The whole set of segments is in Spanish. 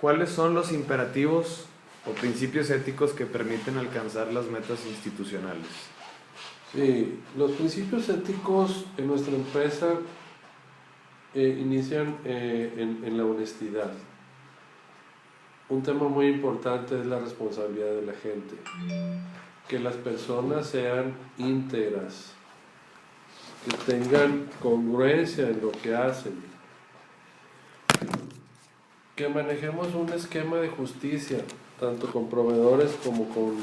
¿Cuáles son los imperativos o principios éticos que permiten alcanzar las metas institucionales? Sí, los principios éticos en nuestra empresa inician en la honestidad. Un tema muy importante es la responsabilidad de la gente. Que las personas sean íntegras, que tengan congruencia en lo que hacen, que manejemos un esquema de justicia, tanto con proveedores como con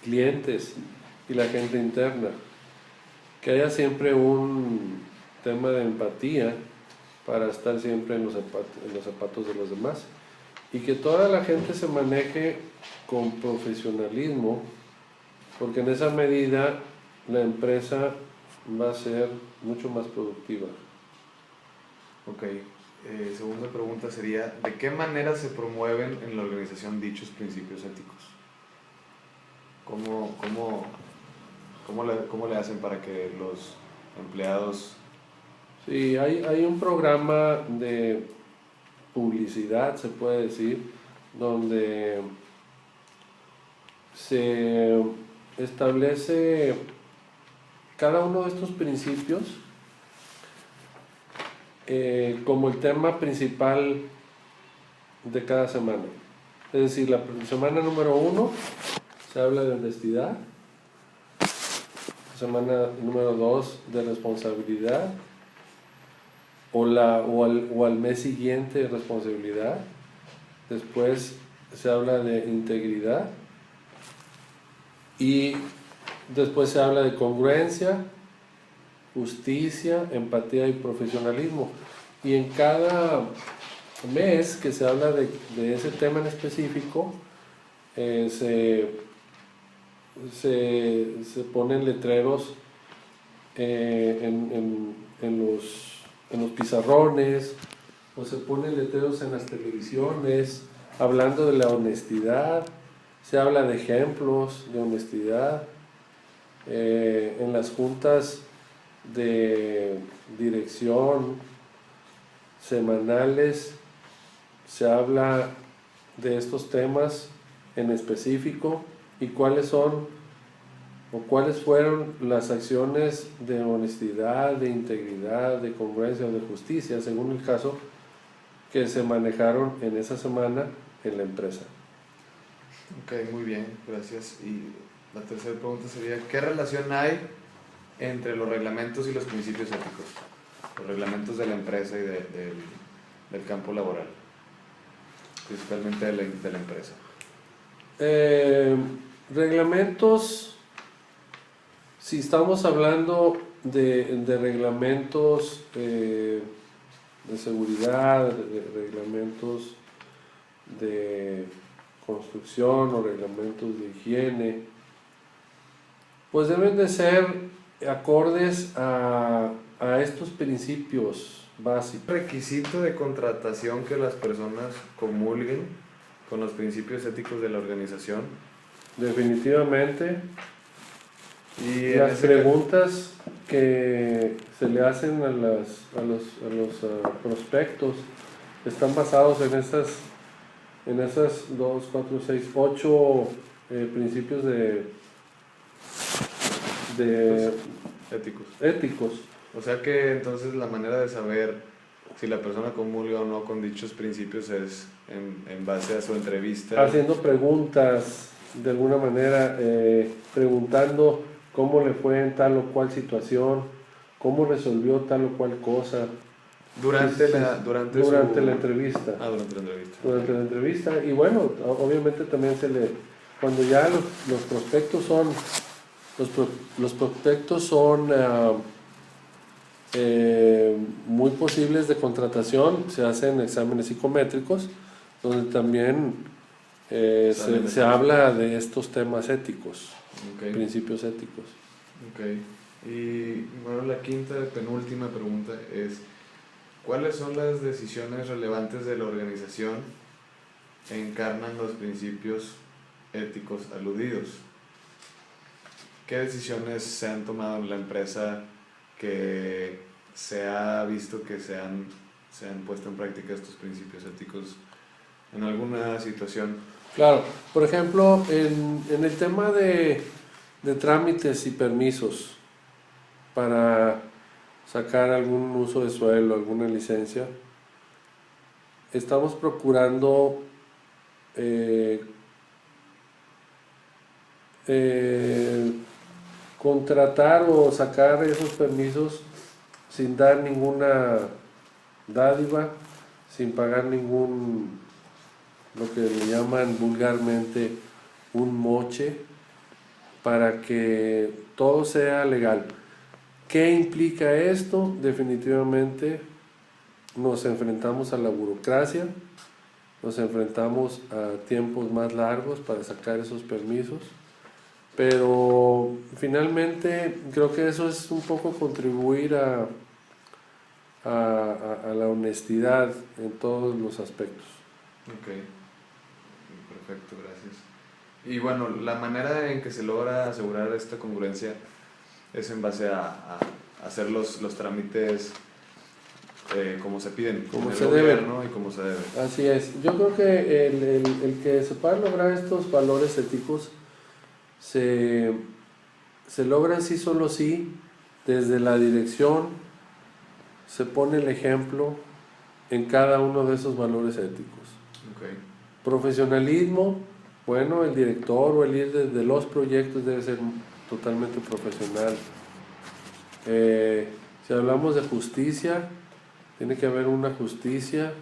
clientes y la gente interna, que haya siempre un tema de empatía para estar siempre en los zapatos de los demás y que toda la gente se maneje con profesionalismo, porque en esa medida la empresa va a ser mucho más productiva. Ok. Segunda pregunta sería, ¿de qué manera se promueven en la organización dichos principios éticos? ¿Cómo le hacen para que los empleados... Sí, hay un programa de publicidad, se puede decir, donde se establece cada uno de estos principios como el tema principal de cada semana. Es decir, la semana número 1 se habla de honestidad, semana número 2 de responsabilidad, o al mes siguiente responsabilidad. Después se habla de integridad y después se habla de congruencia, justicia, empatía y profesionalismo. Y en cada mes que se habla de ese tema en específico, se ponen letreros en los pizarrones, o se ponen letreros en las televisiones hablando de la honestidad. Se habla de ejemplos de honestidad en las juntas de dirección semanales. Se habla de estos temas en específico y cuáles son o cuáles fueron las acciones de honestidad, de integridad, de congruencia o de justicia, según el caso, que se manejaron en esa semana en la empresa. Ok, muy bien, gracias. Y la tercera pregunta sería, ¿qué relación hay entre los reglamentos y los principios éticos? Los reglamentos de la empresa y del campo laboral, principalmente de la empresa. Reglamentos, si estamos hablando de reglamentos de seguridad, de reglamentos de construcción o reglamentos de higiene, pues deben de ser acordes a estos principios básicos. Requisito de contratación que las personas comulguen con los principios éticos de la organización. Definitivamente. Y las preguntas que se le hacen a los prospectos están basados en esas 2, 4, 6, 8 principios de éticos. O sea que entonces la manera de saber si la persona comulga o no con dichos principios es en base a su entrevista. Haciendo preguntas, de alguna manera, preguntando cómo le fue en tal o cual situación, cómo resolvió tal o cual cosa. Durante la entrevista. Durante la entrevista. Y bueno, obviamente también cuando ya los prospectos son muy posibles de contratación, se hacen exámenes psicométricos, donde también se habla de estos temas éticos, principios éticos. Y bueno, la quinta, penúltima pregunta es, ¿cuáles son las decisiones relevantes de la organización que encarnan los principios éticos aludidos? ¿Qué decisiones se han tomado en la empresa que se ha visto que se han se han puesto en práctica estos principios éticos en alguna situación. Claro, por ejemplo, en el tema de trámites y permisos para sacar algún uso de suelo, alguna licencia, estamos procurando contratar o sacar esos permisos sin dar ninguna dádiva, sin pagar ningún, lo que le llaman vulgarmente, un moche, para que todo sea legal. ¿Qué implica esto? Definitivamente nos enfrentamos a la burocracia, nos enfrentamos a tiempos más largos para sacar esos permisos, pero finalmente creo que eso es un poco contribuir a la honestidad en todos los aspectos. Ok, perfecto, gracias. Y bueno, la manera en que se logra asegurar esta congruencia es en base a hacer los trámites como se piden, como en se el debe, gobierno y como se debe. Así es. Yo creo que el que se puedan lograr estos valores éticos se logran sí solo sí desde la dirección, se pone el ejemplo en cada uno de esos valores éticos. Okay. Profesionalismo, bueno, el director o el líder de los proyectos debe ser totalmente profesional. Si hablamos de justicia, tiene que haber una justicia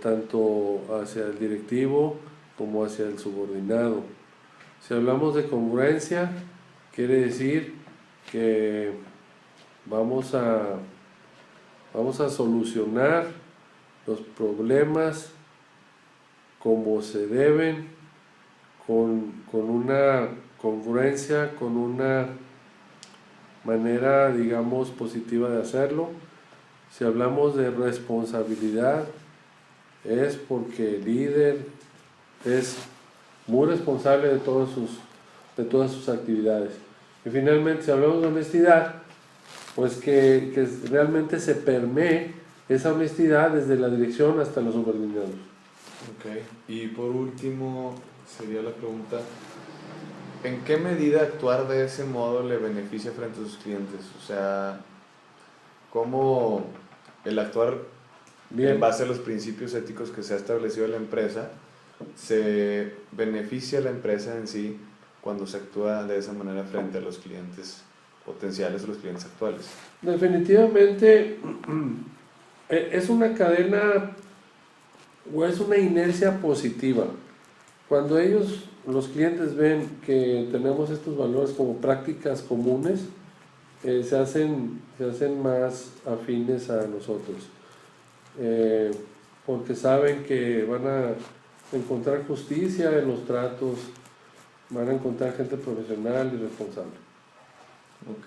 tanto hacia el directivo como hacia el subordinado. Si hablamos de congruencia, quiere decir que vamos a solucionar los problemas como se deben, con una congruencia, con una manera, digamos, positiva de hacerlo. Si hablamos de responsabilidad, es porque el líder es muy responsable de todas sus actividades. Y finalmente, si hablamos de honestidad, pues que realmente se permee esa honestidad desde la dirección hasta los subordinados. Ok, y por último sería la pregunta, ¿en qué medida actuar de ese modo le beneficia frente a sus clientes? O sea, ¿cómo el actuar en base a los principios éticos que se ha establecido en la empresa se beneficia a la empresa en sí cuando se actúa de esa manera frente a los clientes potenciales o los clientes actuales? Definitivamente es una cadena o es una inercia positiva. Cuando los clientes ven que tenemos estos valores como prácticas comunes, se hacen más afines a nosotros, porque saben que van a encontrar justicia en los tratos, van a encontrar gente profesional y responsable. Ok,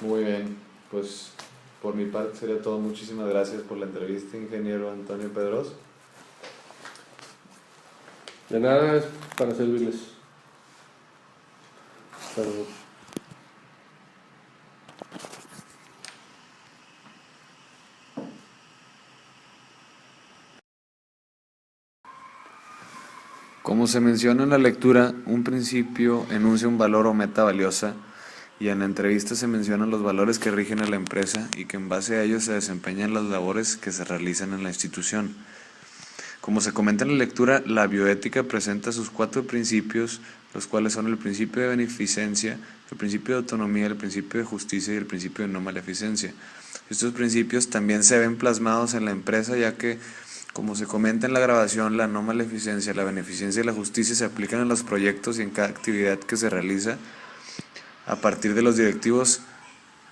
muy bien, pues por mi parte sería todo. Muchísimas gracias por la entrevista, ingeniero Antonio Pedros. De nada, es para servirles. Saludos. Como se menciona en la lectura, un principio enuncia un valor o meta valiosa, y en la entrevista se mencionan los valores que rigen a la empresa y que en base a ellos se desempeñan las labores que se realizan en la institución. Como se comenta en la lectura, la bioética presenta sus 4 principios, los cuales son el principio de beneficencia, el principio de autonomía, el principio de justicia y el principio de no maleficencia. Estos principios también se ven plasmados en la empresa, ya que, como se comenta en la grabación, la no maleficencia, la beneficencia y la justicia se aplican en los proyectos y en cada actividad que se realiza, a partir de los directivos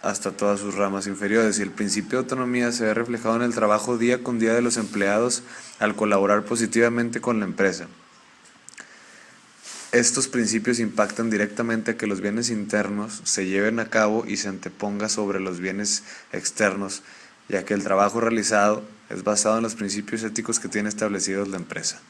hasta todas sus ramas inferiores, y el principio de autonomía se ve reflejado en el trabajo día con día de los empleados al colaborar positivamente con la empresa. Estos principios impactan directamente a que los bienes internos se lleven a cabo y se anteponga sobre los bienes externos, ya que el trabajo realizado es basado en los principios éticos que tiene establecidos la empresa.